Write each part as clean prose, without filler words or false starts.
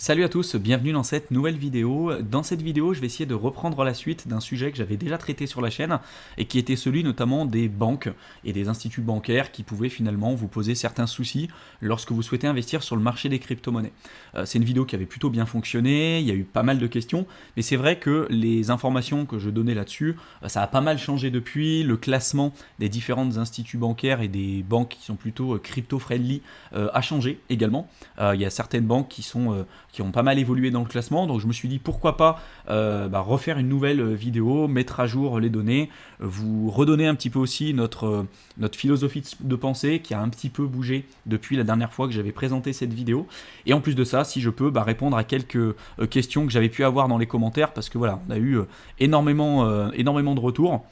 Salut à tous, bienvenue dans cette nouvelle vidéo. Dans cette vidéo, je vais essayer de reprendre la suite d'un sujet que j'avais déjà traité sur la chaîne et qui était celui notamment des banques et des instituts bancaires qui pouvaient finalement vous poser certains soucis lorsque vous souhaitez investir sur le marché des crypto-monnaies. C'est une vidéo qui avait plutôt bien fonctionné, il y a eu pas mal de questions, mais c'est vrai que les informations que je donnais là-dessus, ça a pas mal changé depuis. Le classement des différents instituts bancaires et des banques qui sont plutôt crypto-friendly a changé également. Il y a certaines banques qui ont pas mal évolué dans le classement, donc je me suis dit pourquoi pas refaire une nouvelle vidéo, mettre à jour les données, vous redonner un petit peu aussi notre philosophie de pensée qui a un petit peu bougé depuis la dernière fois que j'avais présenté cette vidéo, et en plus de ça, si je peux, répondre à quelques questions que j'avais pu avoir dans les commentaires, parce que voilà, on a eu énormément de retours.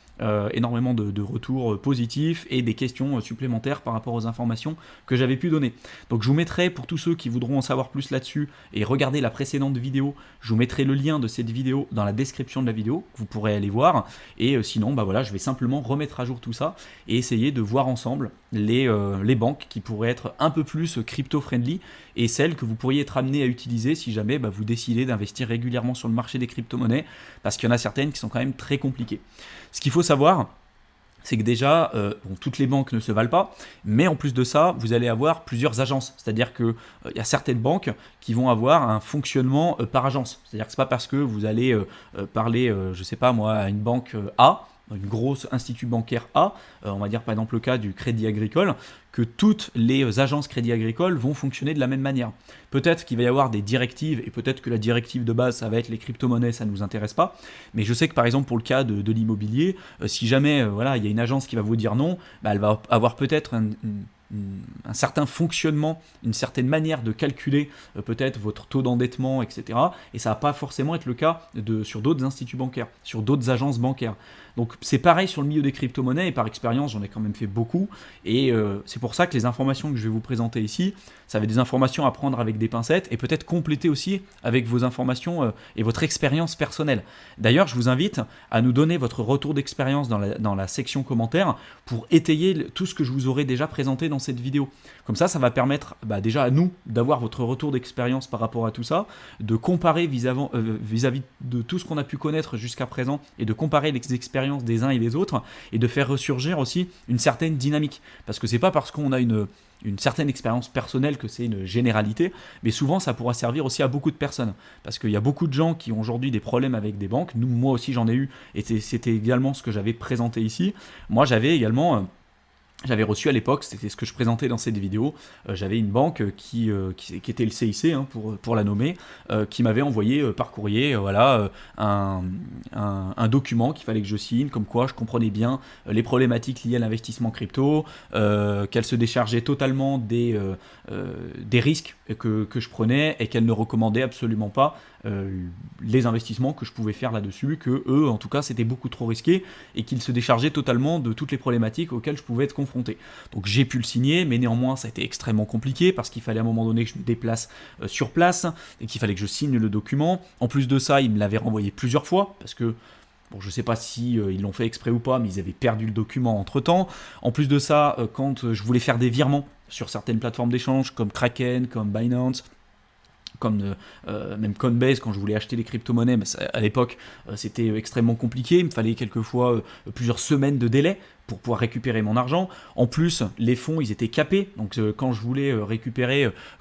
Énormément de retours positifs et des questions supplémentaires par rapport aux informations que j'avais pu donner. Donc je vous mettrai, pour tous ceux qui voudront en savoir plus là-dessus et regarder la précédente vidéo, je vous mettrai le lien de cette vidéo dans la description de la vidéo, vous pourrez aller voir, et sinon je vais simplement remettre à jour tout ça et essayer de voir ensemble les banques qui pourraient être un peu plus crypto-friendly et celles que vous pourriez être amené à utiliser si jamais vous décidez d'investir régulièrement sur le marché des crypto-monnaies, parce qu'il y en a certaines qui sont quand même très compliquées. Ce qu'il faut savoir, c'est que déjà, toutes les banques ne se valent pas, mais en plus de ça, vous allez avoir plusieurs agences. C'est-à-dire qu'il y a certaines banques qui vont avoir un fonctionnement par agence. C'est-à-dire que ce n'est pas parce que vous allez parler, je ne sais pas moi, à une banque A, une grosse institut bancaire A, on va dire par exemple le cas du Crédit Agricole, que toutes les agences Crédit Agricole vont fonctionner de la même manière. Peut-être qu'il va y avoir des directives, et peut-être que la directive de base, ça va être les crypto-monnaies, ça ne nous intéresse pas, mais je sais que par exemple pour le cas de l'immobilier, si jamais il y a une agence qui va vous dire non, elle va avoir peut-être un certain fonctionnement, une certaine manière de calculer peut-être votre taux d'endettement, etc. Et ça va pas forcément être le cas sur d'autres instituts bancaires, sur d'autres agences bancaires. Donc c'est pareil sur le milieu des crypto-monnaies, et par expérience j'en ai quand même fait beaucoup, et c'est pour ça que les informations que je vais vous présenter ici, ça va être des informations à prendre avec des pincettes, et peut-être compléter aussi avec vos informations et votre expérience personnelle. D'ailleurs, je vous invite à nous donner votre retour d'expérience dans la section commentaires pour étayer tout ce que je vous aurai déjà présenté dans cette vidéo. Comme ça va permettre déjà à nous d'avoir votre retour d'expérience par rapport à tout ça, de comparer vis-à-vis de tout ce qu'on a pu connaître jusqu'à présent, et de comparer les expériences des uns et des autres, et de faire ressurgir aussi une certaine dynamique. Parce que c'est pas parce qu'on a une certaine expérience personnelle que c'est une généralité, mais souvent ça pourra servir aussi à beaucoup de personnes. Parce qu'il y a beaucoup de gens qui ont aujourd'hui des problèmes avec des banques. Moi aussi j'en ai eu, et c'était également ce que j'avais présenté ici. Moi j'avais également... J'avais reçu à l'époque, c'était ce que je présentais dans cette vidéo, j'avais une banque qui était le CIC, pour la nommer, qui m'avait envoyé par courrier un document qu'il fallait que je signe, comme quoi je comprenais bien les problématiques liées à l'investissement crypto, qu'elle se déchargeait totalement des risques que je prenais, et qu'elle ne recommandait absolument pas les investissements que je pouvais faire là-dessus, que eux en tout cas c'était beaucoup trop risqué, et qu'ils se déchargeaient totalement de toutes les problématiques auxquelles je pouvais être confronté. Donc j'ai pu le signer, mais néanmoins ça a été extrêmement compliqué, parce qu'il fallait à un moment donné que je me déplace sur place, et qu'il fallait que je signe le document. En plus de ça, ils me l'avaient renvoyé plusieurs fois, parce que bon, je sais pas si ils l'ont fait exprès ou pas, mais ils avaient perdu le document entre temps. En plus de ça, quand je voulais faire des virements sur certaines plateformes d'échange comme Kraken, comme Binance, comme même Coinbase, quand je voulais acheter les crypto-monnaies, à l'époque c'était extrêmement compliqué, il me fallait quelquefois plusieurs semaines de délai pour pouvoir récupérer mon argent. En plus, les fonds, ils étaient capés. Donc, quand je voulais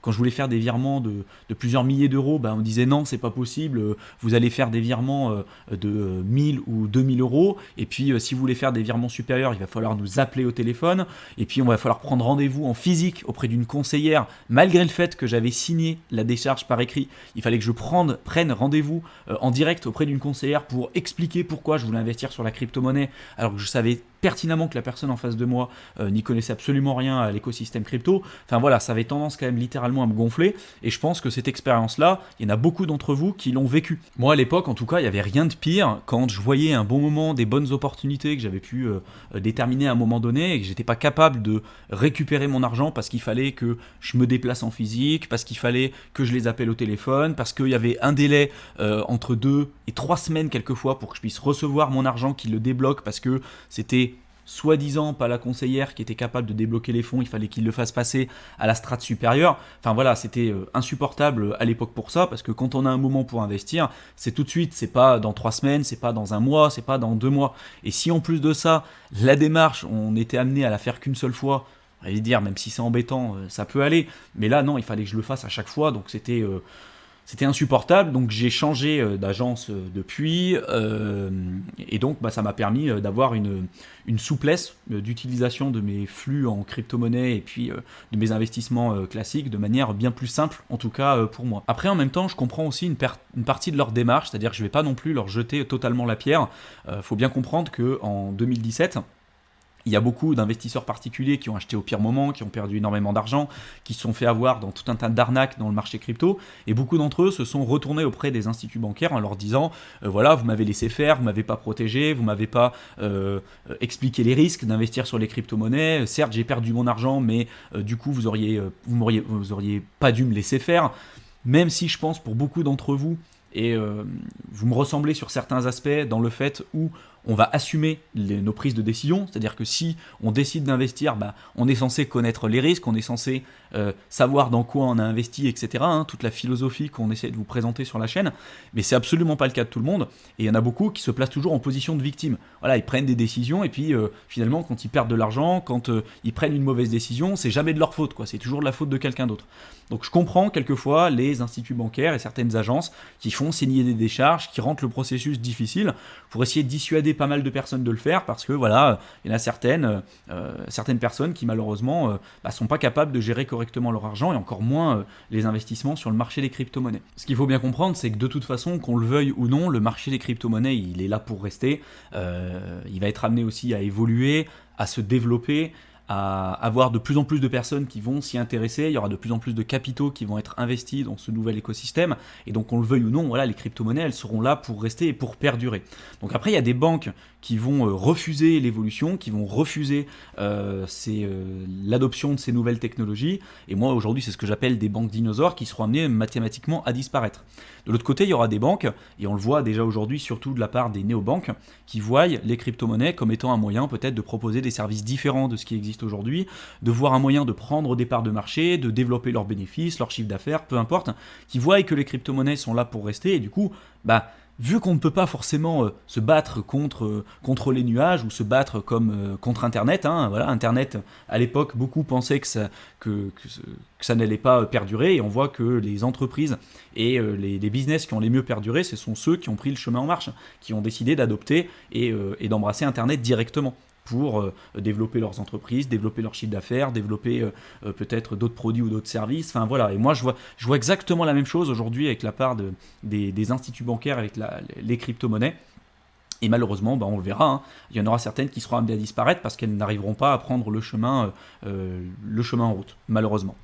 quand je voulais faire des virements de plusieurs milliers d'euros, on me disait non, c'est pas possible. Vous allez faire des virements de 1000 ou 2000 euros. Et puis, si vous voulez faire des virements supérieurs, il va falloir nous appeler au téléphone. Et puis, on va falloir prendre rendez-vous en physique auprès d'une conseillère, malgré le fait que j'avais signé la décharge par écrit. Il fallait que je prenne rendez-vous en direct auprès d'une conseillère pour expliquer pourquoi je voulais investir sur la crypto-monnaie, alors que je savais pertinemment que la personne en face de moi n'y connaissait absolument rien à l'écosystème crypto. Enfin voilà, ça avait tendance quand même littéralement à me gonfler, et je pense que cette expérience-là, il y en a beaucoup d'entre vous qui l'ont vécu. Moi à l'époque, en tout cas, il n'y avait rien de pire quand je voyais un bon moment, des bonnes opportunités que j'avais pu déterminer à un moment donné, et que j'étais pas capable de récupérer mon argent parce qu'il fallait que je me déplace en physique, parce qu'il fallait que je les appelle au téléphone, parce qu'il y avait un délai entre 2 et 3 semaines quelquefois pour que je puisse recevoir mon argent, qui le débloque, parce que c'était soi-disant pas la conseillère qui était capable de débloquer les fonds, il fallait qu'il le fasse passer à la strate supérieure. Enfin voilà, c'était insupportable à l'époque pour ça, parce que quand on a un moment pour investir, c'est tout de suite, c'est pas dans 3 semaines, c'est pas dans un mois, c'est pas dans 2 mois. Et si en plus de ça, la démarche, on était amené à la faire qu'une seule fois, allez dire, même si c'est embêtant, ça peut aller. Mais là, non, il fallait que je le fasse à chaque fois, donc c'était insupportable. Donc j'ai changé d'agence depuis, et donc ça m'a permis d'avoir une souplesse d'utilisation de mes flux en crypto-monnaie et puis de mes investissements classiques de manière bien plus simple, en tout cas pour moi. Après, en même temps, je comprends aussi une partie de leur démarche, c'est-à-dire que je ne vais pas non plus leur jeter totalement la pierre. Faut bien comprendre qu'en 2017, il y a beaucoup d'investisseurs particuliers qui ont acheté au pire moment, qui ont perdu énormément d'argent, qui se sont fait avoir dans tout un tas d'arnaques dans le marché crypto, et beaucoup d'entre eux se sont retournés auprès des instituts bancaires en leur disant voilà, vous m'avez laissé faire, vous m'avez pas protégé, vous m'avez pas expliqué les risques d'investir sur les crypto-monnaies, certes j'ai perdu mon argent, mais du coup vous auriez pas dû me laisser faire. Même si je pense pour beaucoup d'entre vous, et vous me ressemblez sur certains aspects dans le fait où on va assumer nos prises de décision, c'est-à-dire que si on décide d'investir, on est censé connaître les risques, on est censé savoir dans quoi on a investi, etc. Toute la philosophie qu'on essaie de vous présenter sur la chaîne, mais c'est absolument pas le cas de tout le monde, et il y en a beaucoup qui se placent toujours en position de victime. Voilà, ils prennent des décisions, et puis finalement, quand ils perdent de l'argent, quand ils prennent une mauvaise décision, c'est jamais de leur faute, quoi. C'est toujours de la faute de quelqu'un d'autre. Donc je comprends quelquefois les instituts bancaires et certaines agences qui font signer des décharges, qui rendent le processus difficile pour essayer de dissuader pas mal de personnes de le faire, parce que voilà, il y en a certaines personnes qui malheureusement sont pas capables de gérer correctement leur argent et encore moins les investissements sur le marché des crypto-monnaies. Ce qu'il faut bien comprendre, c'est que de toute façon, qu'on le veuille ou non, le marché des crypto-monnaies, il est là pour rester. Il va être amené aussi à évoluer, à se développer, à avoir de plus en plus de personnes qui vont s'y intéresser, il y aura de plus en plus de capitaux qui vont être investis dans ce nouvel écosystème, et donc qu'on le veuille ou non, voilà, les crypto-monnaies, elles seront là pour rester et pour perdurer. Donc après, il y a des banques qui vont refuser l'évolution, qui vont refuser l'adoption de ces nouvelles technologies, et moi aujourd'hui c'est ce que j'appelle des banques dinosaures qui seront amenées mathématiquement à disparaître. De l'autre côté, il y aura des banques, et on le voit déjà aujourd'hui surtout de la part des néobanques, qui voient les crypto-monnaies comme étant un moyen peut-être de proposer des services différents de ce qui existe aujourd'hui, de voir un moyen de prendre des parts de marché, de développer leurs bénéfices, leur chiffre d'affaires, peu importe, qui voient que les crypto-monnaies sont là pour rester, et du coup, vu qu'on ne peut pas forcément se battre contre les nuages ou se battre contre Internet, voilà, Internet, à l'époque, beaucoup pensaient que ça n'allait pas perdurer, et on voit que les entreprises et les business qui ont les mieux perduré, ce sont ceux qui ont pris le chemin en marche, qui ont décidé d'adopter et d'embrasser Internet directement pour développer leurs entreprises, développer leur chiffre d'affaires, développer peut-être d'autres produits ou d'autres services. Enfin voilà, et moi je vois exactement la même chose aujourd'hui avec la part des instituts bancaires, avec les crypto-monnaies. Et malheureusement, on le verra, il y en aura certaines qui seront amenées à disparaître parce qu'elles n'arriveront pas à prendre le chemin en route, malheureusement.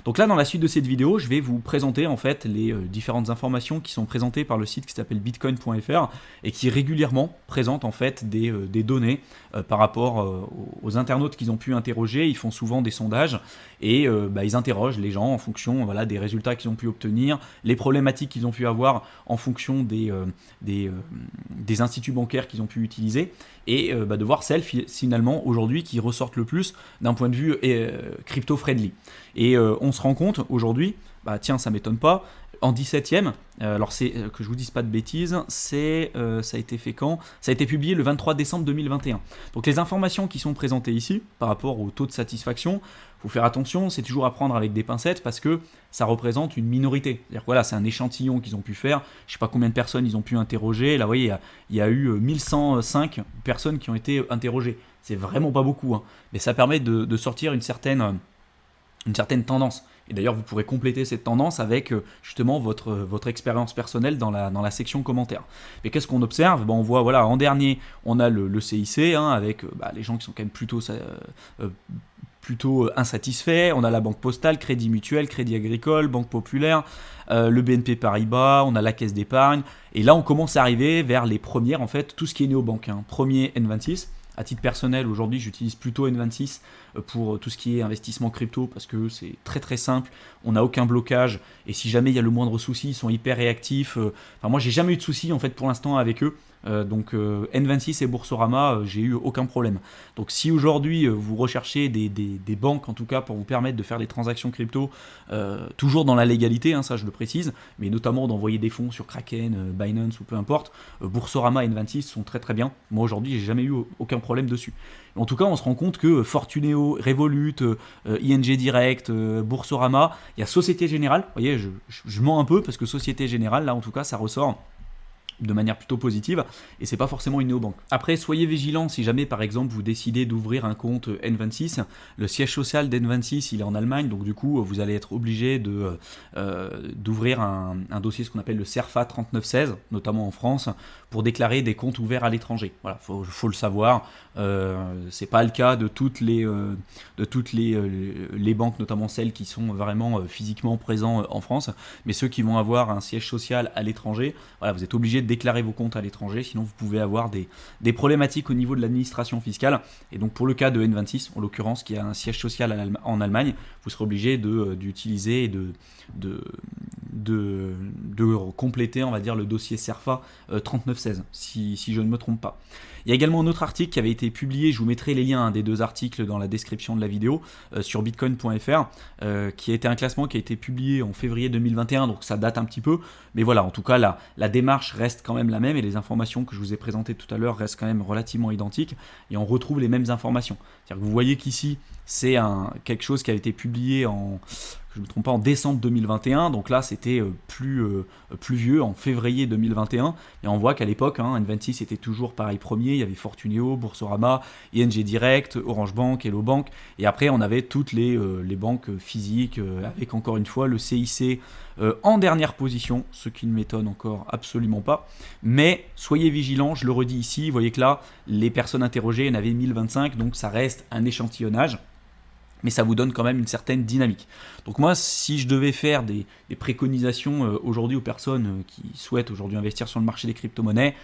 Donc là, dans la suite de cette vidéo, je vais vous présenter en fait les différentes informations qui sont présentées par le site qui s'appelle bitcoin.fr et qui régulièrement présente en fait des données par rapport aux internautes qu'ils ont pu interroger. Ils font souvent des sondages et ils interrogent les gens en fonction des résultats qu'ils ont pu obtenir, les problématiques qu'ils ont pu avoir en fonction des instituts bancaires qu'ils ont pu utiliser, et de voir celles finalement aujourd'hui qui ressortent le plus d'un point de vue crypto-friendly. Et on se rend compte aujourd'hui, tiens, ça m'étonne pas, en 17e, alors c'est que je vous dise pas de bêtises, ça a été fait quand ? Ça a été publié le 23 décembre 2021. Donc les informations qui sont présentées ici, par rapport au taux de satisfaction, il faut faire attention, c'est toujours à prendre avec des pincettes parce que ça représente une minorité. C'est-à-dire que voilà, c'est un échantillon qu'ils ont pu faire, je ne sais pas combien de personnes ils ont pu interroger, là vous voyez, il y a eu 1105 personnes qui ont été interrogées. C'est vraiment pas beaucoup, mais ça permet de sortir une certaine tendance. Et d'ailleurs, vous pourrez compléter cette tendance avec justement votre expérience personnelle dans la section commentaires. Mais qu'est-ce qu'on observe ? On voit, voilà, en dernier, on a le CIC, avec les gens qui sont quand même plutôt insatisfaits. On a la Banque Postale, Crédit Mutuel, Crédit Agricole, Banque Populaire, le BNP Paribas, on a la Caisse d'Épargne. Et là, on commence à arriver vers les premières, en fait, tout ce qui est néobanque. Premier N26. À titre personnel, aujourd'hui, j'utilise plutôt N26 pour tout ce qui est investissement crypto parce que c'est très très simple, on n'a aucun blocage et si jamais il y a le moindre souci, ils sont hyper réactifs. Moi, j'ai jamais eu de soucis en fait pour l'instant avec eux. Donc N26 et Boursorama, j'ai eu aucun problème. Donc si aujourd'hui vous recherchez des banques en tout cas pour vous permettre de faire des transactions crypto, toujours dans la légalité, hein, ça je le précise, mais notamment d'envoyer des fonds sur Kraken, Binance ou peu importe, Boursorama et N26 sont très très bien. Moi aujourd'hui j'ai jamais eu aucun problème dessus. En tout cas on se rend compte que Fortuneo, Revolut, ING Direct, Boursorama, il y a Société Générale, vous voyez je mens un peu parce que Société Générale là en tout cas ça ressort de manière plutôt positive, et c'est pas forcément une néobanque. Après, soyez vigilants si jamais par exemple vous décidez d'ouvrir un compte N26, le siège social d'N26 il est en Allemagne, donc du coup vous allez être obligé d'ouvrir un dossier, ce qu'on appelle le CERFA 3916, notamment en France, pour déclarer des comptes ouverts à l'étranger. Voilà, faut le savoir. C'est pas le cas de toutes les banques, notamment celles qui sont vraiment physiquement présentes en France, mais ceux qui vont avoir un siège social à l'étranger, voilà, vous êtes obligé de déclarer vos comptes à l'étranger, sinon vous pouvez avoir des problématiques au niveau de l'administration fiscale. Et donc pour le cas de N26, en l'occurrence, qui a un siège social en Allemagne, vous serez obligé d'utiliser et de compléter, on va dire, le dossier CERFA 3916, si je ne me trompe pas. Il y a également un autre article qui avait été publié, je vous mettrai les liens des deux articles dans la description de la vidéo, sur bitcoin.fr, qui a été un classement qui a été publié en février 2021, donc ça date un petit peu, mais voilà, en tout cas la démarche reste quand même la même, et les informations que je vous ai présentées tout à l'heure restent quand même relativement identiques, et on retrouve les mêmes informations. C'est-à-dire que vous voyez qu'ici, c'est quelque chose qui a été publié je ne me trompe pas, en décembre 2021, donc là c'était plus vieux, en février 2021, et on voit qu'à l'époque, N26 était toujours pareil premier, il y avait Fortuneo, Boursorama, ING Direct, Orange Bank, Hello Bank, et après on avait toutes les banques physiques, avec encore une fois le CIC en dernière position, ce qui ne m'étonne encore absolument pas, mais soyez vigilants, je le redis ici, vous voyez que là, les personnes interrogées, il y en avait 1025, donc ça reste un échantillonnage, mais ça vous donne quand même une certaine dynamique. Donc moi, si je devais faire des préconisations aujourd'hui aux personnes qui souhaitent aujourd'hui investir sur le marché des crypto-monnaies,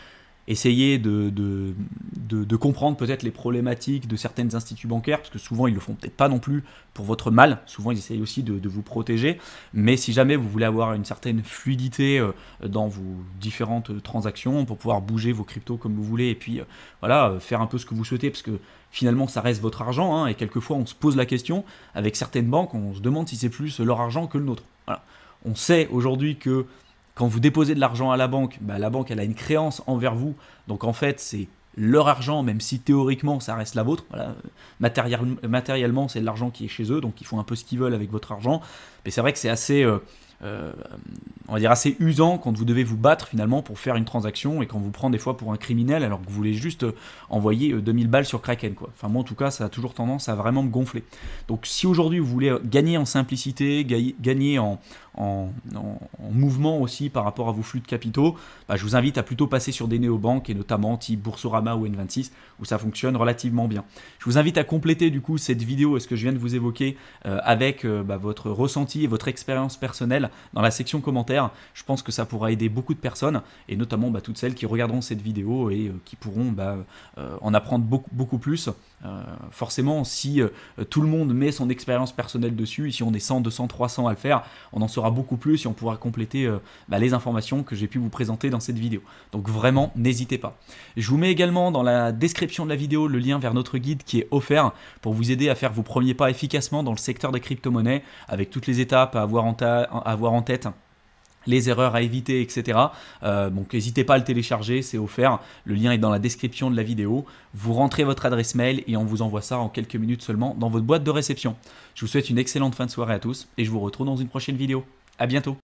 essayez de comprendre peut-être les problématiques de certains instituts bancaires, parce que souvent ils le font peut-être pas non plus pour votre mal, souvent ils essayent aussi de vous protéger, mais si jamais vous voulez avoir une certaine fluidité dans vos différentes transactions, pour pouvoir bouger vos cryptos comme vous voulez, et puis voilà, faire un peu ce que vous souhaitez, parce que finalement ça reste votre argent, et quelquefois on se pose la question, avec certaines banques, on se demande si c'est plus leur argent que le nôtre. Voilà. On sait aujourd'hui que quand vous déposez de l'argent à la banque elle a une créance envers vous, donc en fait c'est leur argent, même si théoriquement ça reste la vôtre. Voilà. Matériellement c'est de l'argent qui est chez eux, donc ils font un peu ce qu'ils veulent avec votre argent, mais c'est vrai que c'est assez on va dire assez usant quand vous devez vous battre finalement pour faire une transaction, et quand vous prend des fois pour un criminel alors que vous voulez juste envoyer 2000 balles sur Kraken, quoi. Enfin moi en tout cas ça a toujours tendance à vraiment me gonfler. Donc si aujourd'hui vous voulez gagner en simplicité, gagner en mouvement aussi par rapport à vos flux de capitaux, je vous invite à plutôt passer sur des néobanques, et notamment type Boursorama ou N26, où ça fonctionne relativement bien. Je vous invite à compléter du coup cette vidéo, ce que je viens de vous évoquer, avec votre ressenti et votre expérience personnelle dans la section commentaires. Je pense que ça pourra aider beaucoup de personnes, et notamment toutes celles qui regarderont cette vidéo et qui pourront en apprendre beaucoup plus. Forcément, si tout le monde met son expérience personnelle dessus, et si on est 100, 200, 300 à le faire, on en saura beaucoup plus, et on pourra compléter les informations que j'ai pu vous présenter dans cette vidéo. Donc vraiment, n'hésitez pas. Je vous mets également dans la description de la vidéo le lien vers notre guide qui est offert pour vous aider à faire vos premiers pas efficacement dans le secteur des crypto-monnaies, avec toutes les étapes à avoir en tête, les erreurs à éviter, etc. Donc n'hésitez pas à le télécharger, c'est offert. Le lien est dans la description de la vidéo. Vous rentrez votre adresse mail et on vous envoie ça en quelques minutes seulement dans votre boîte de réception. Je vous souhaite une excellente fin de soirée à tous, et je vous retrouve dans une prochaine vidéo. À bientôt.